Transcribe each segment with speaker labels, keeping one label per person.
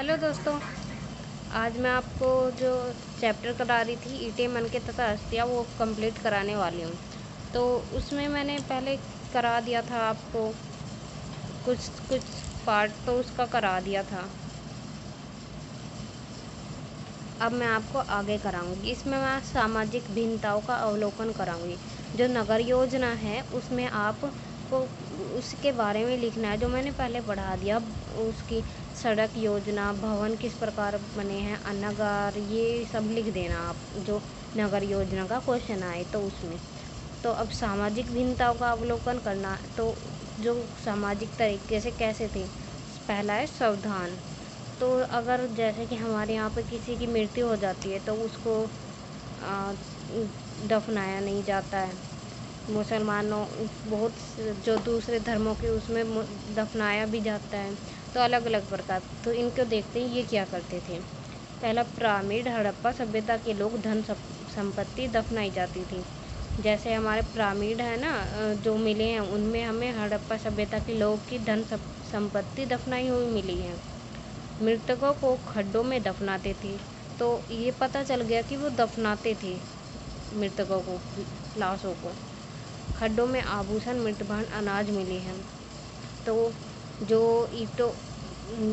Speaker 1: Hello दोस्तों, आज मैं आपको जो चैप्टर करा रही थी ईंटें, मनके तथा अस्थियाँ वो कंप्लीट कराने वाली हूँ। तो उसमें मैंने पहले करा दिया था आपको कुछ कुछ पार्ट तो उसका करा दिया था। अब मैं आपको आगे कराऊंगी। इसमें मैं सामाजिक भिन्नताओं का अवलोकन कराऊंगी। जो नगर योजना है उसमें आपको उसके बारे में लिखना है, जो मैंने पहले पढ़ा दिया। उसकी सड़क योजना, भवन किस प्रकार बने हैं, अनागार, ये सब लिख देना आप, जो नगर योजना का क्वेश्चन आए तो उसमें। तो अब सामाजिक भिन्नताओं का अवलोकन करना, तो जो सामाजिक तरीके से कैसे थे। पहला है सावधान। तो अगर जैसे कि हमारे यहाँ पे किसी की मृत्यु हो जाती है तो उसको आ, दफनाया नहीं जाता है। मुसलमानों बहुत जो दूसरे धर्मों के उसमें दफनाया भी जाता है। तो अलग अलग प्रकार, तो इनको देखते ही ये क्या करते थे। पहला पिरामिड, हड़प्पा सभ्यता के लोग धन संपत्ति दफनाई जाती थी। जैसे हमारे पिरामिड है ना, जो मिले हैं उनमें हमें हड़प्पा सभ्यता के लोग की धन संपत्ति दफनाई हुई मिली है। मृतकों को खड्डों में दफनाते थे। तो ये पता चल गया कि वो दफनाते थे मृतकों को, लाशों को। खड्डों में आभूषण, मृतभांड, अनाज मिले हैं। तो जो ईंटों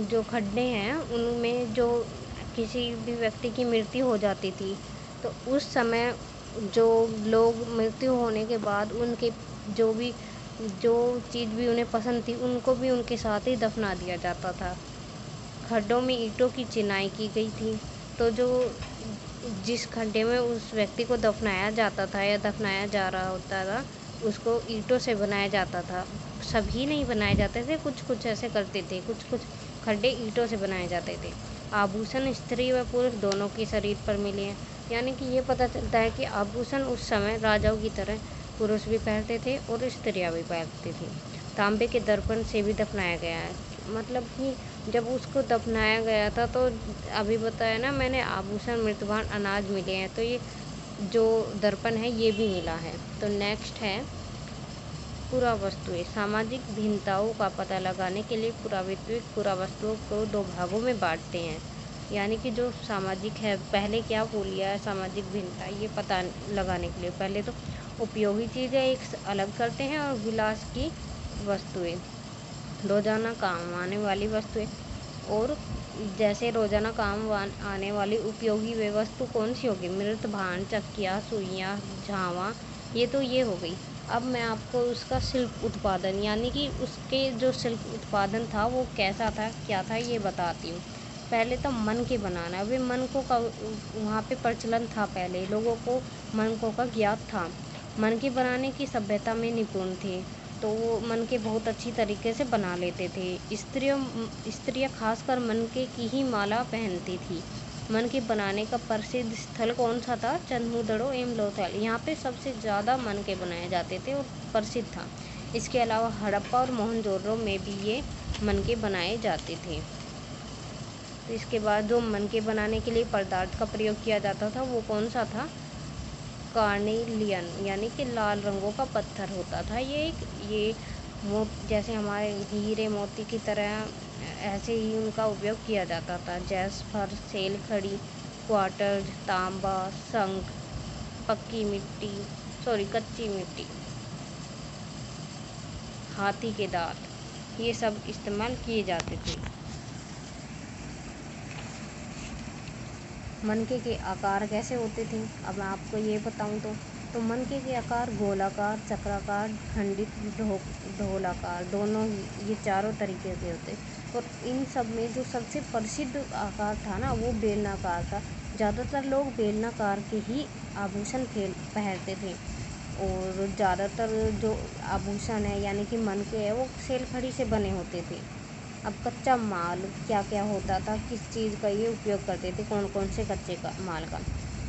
Speaker 1: जो खड्डे हैं उनमें जो किसी भी व्यक्ति की मृत्यु हो जाती थी तो उस समय जो लोग मृत्यु होने के बाद उनके जो चीज़ भी उन्हें पसंद थी उनको भी उनके साथ ही दफना दिया जाता था। खड्डों में ईंटों की चिनाई की गई थी। तो जो जिस खड्डे में उस व्यक्ति को दफनाया जाता था या दफनाया जा रहा होता था उसको ईंटों से बनाया जाता था। सभी नहीं बनाए जाते थे, कुछ कुछ ऐसे करते थे, कुछ कुछ खड्डे ईंटों से बनाए जाते थे। आभूषण स्त्री व पुरुष दोनों के शरीर पर मिले हैं। यानी कि ये पता चलता है कि आभूषण उस समय राजाओं की तरह पुरुष भी पहनते थे और स्त्रियाँ भी पहनती थी। तांबे के दर्पण से भी दफनाया गया है। मतलब कि जब उसको दफनाया गया था तो अभी बताया ना मैंने, आभूषण, मृतभांड, अनाज मिले हैं। तो ये जो दर्पण है ये भी मिला है। तो नेक्स्ट है पुरावस्तुएं। सामाजिक भिन्नताओं का पता लगाने के लिए पुरावस्तुओं को दो भागों में बांटते हैं। यानी कि जो सामाजिक है, पहले क्या बोल लिया है सामाजिक भिन्नता, ये पता लगाने के लिए पहले तो उपयोगी चीज़ें एक अलग करते हैं और विलास की वस्तुएं, रोजाना काम आने वाली वस्तुएं। और जैसे रोजाना काम आने वाली उपयोगी वे वस्तु कौन सी होगी, मृत भांड, चक्कियाँ, सुइयाँ, झावा, ये हो गई। अब मैं आपको उसका शिल्प उत्पादन यानी कि उसके जो शिल्प उत्पादन था वो कैसा था, क्या था, ये बताती हूँ। पहले तो मन के बनाना, वे मनकों का वहाँ पे प्रचलन था। पहले लोगों को मनकों का ज्ञात था। मन के बनाने की सभ्यता में निपुण थे। तो वो मन के बहुत अच्छी तरीके से बना लेते थे। स्त्रियाँ खासकर मनके की ही माला पहनती थी। मन के बनाने का प्रसिद्ध स्थल कौन सा था, चंद्रमुदड़ो एवं लोथल। यहाँ पे सबसे ज़्यादा मन के बनाए जाते थे और प्रसिद्ध था। इसके अलावा हड़प्पा और मोहनजोदड़ो में भी ये मन के बनाए जाते थे। तो इसके बाद जो मन के बनाने के लिए पदार्थ का प्रयोग किया जाता था वो कौन सा था, कार्नेलियन, यानी कि लाल रंगों का पत्थर होता था। ये जैसे हमारे हीरे मोती की तरह ऐसे ही उनका उपयोग किया जाता था। जैस्पर, सेल खड़ी, क्वार्टर, तांबा, शंख, कच्ची मिट्टी, हाथी के दांत, ये सब इस्तेमाल किए जाते थे। मनके के आकार कैसे होते थे, अब मैं आपको ये बताऊं तो मनके के आकार गोलाकार, चक्राकार, खंडित, ढोलाकार, दोनों ही, ये चारों तरीके के होते। और इन सब में जो सबसे प्रसिद्ध आकार था ना वो बेलनाकार था। ज़्यादातर लोग बेलनाकार के ही आभूषण पहनते थे। और ज़्यादातर जो आभूषण है यानी कि मनके है वो सेलखड़ी से बने होते थे। अब कच्चा माल क्या क्या होता था, किस चीज़ का ये उपयोग करते थे, कौन कौन से कच्चे का माल का।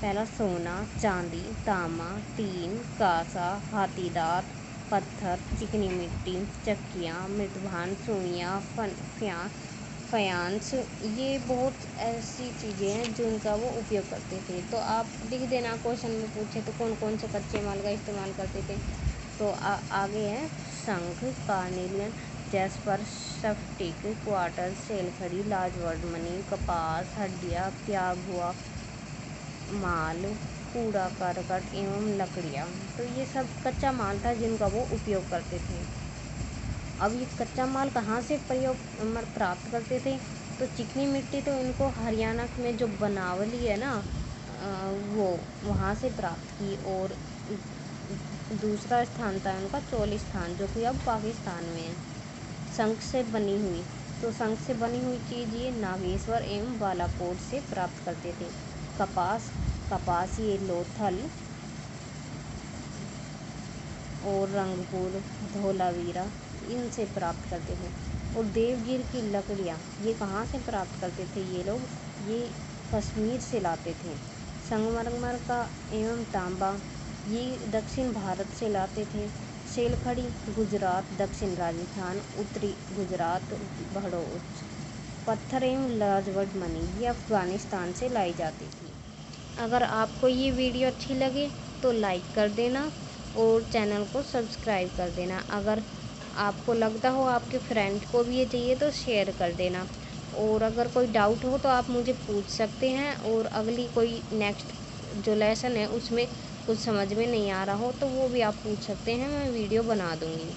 Speaker 1: पहला सोना, चांदी, तांबा, टीन, कांसा, हाथी दांत, पत्थर, चिकनी मिट्टी, चक्कियाँ, मृतभांड, सुइयाँ, फयांस, ये बहुत ऐसी चीज़ें हैं जिनका वो उपयोग करते थे। तो आप लिख देना, क्वेश्चन में पूछे तो कौन कौन से कच्चे माल का इस्तेमाल करते थे। तो आगे है शंख, कार्नेलियन। जैस्पर, स्फटिक, क्वार्ट्ज, सेलखड़ी, लाजवर्ड मणि, कपास, हड्डियाँ, त्याग हुआ माल, कूड़ा करकट एवं लकड़ियाँ। तो ये सब कच्चा माल था जिनका वो उपयोग करते थे। अब ये कच्चा माल कहाँ से प्राप्त करते थे? तो चिकनी मिट्टी तो इनको हरियाणा में जो बनावली है ना, वो वहाँ से प्राप्त की। और दूसरा स्थान था उनका चोलिस्तान, जो कि अब पाकिस्तान में है। शंख से बनी हुई, तो शंख से बनी हुई चीज़ ये नागेश्वर एवं बालाकोट से प्राप्त करते थे। कपास ये लोथल और रंगपुर, धोलावीरा इनसे प्राप्त करते थे। और देवगिर की लकड़ियाँ ये कहाँ से प्राप्त करते थे ये लोग? ये कश्मीर से लाते थे। संगमरमर का एवं तांबा ये दक्षिण भारत से लाते थे। सेलखड़ी गुजरात, दक्षिण राजस्थान, उत्तरी गुजरात, भड़ोच। पत्थर एवं लाजवर्ड मणि ये अफ़गानिस्तान से लाई जाती थी। अगर आपको ये वीडियो अच्छी लगे तो लाइक कर देना और चैनल को सब्सक्राइब कर देना। अगर आपको लगता हो आपके फ्रेंड को भी ये चाहिए तो शेयर कर देना। और अगर कोई डाउट हो तो आप मुझे पूछ सकते हैं। और अगली कोई नेक्स्ट जो लेसन है उसमें कुछ समझ में नहीं आ रहा हो तो वो भी आप पूछ सकते हैं, मैं वीडियो बना दूँगी।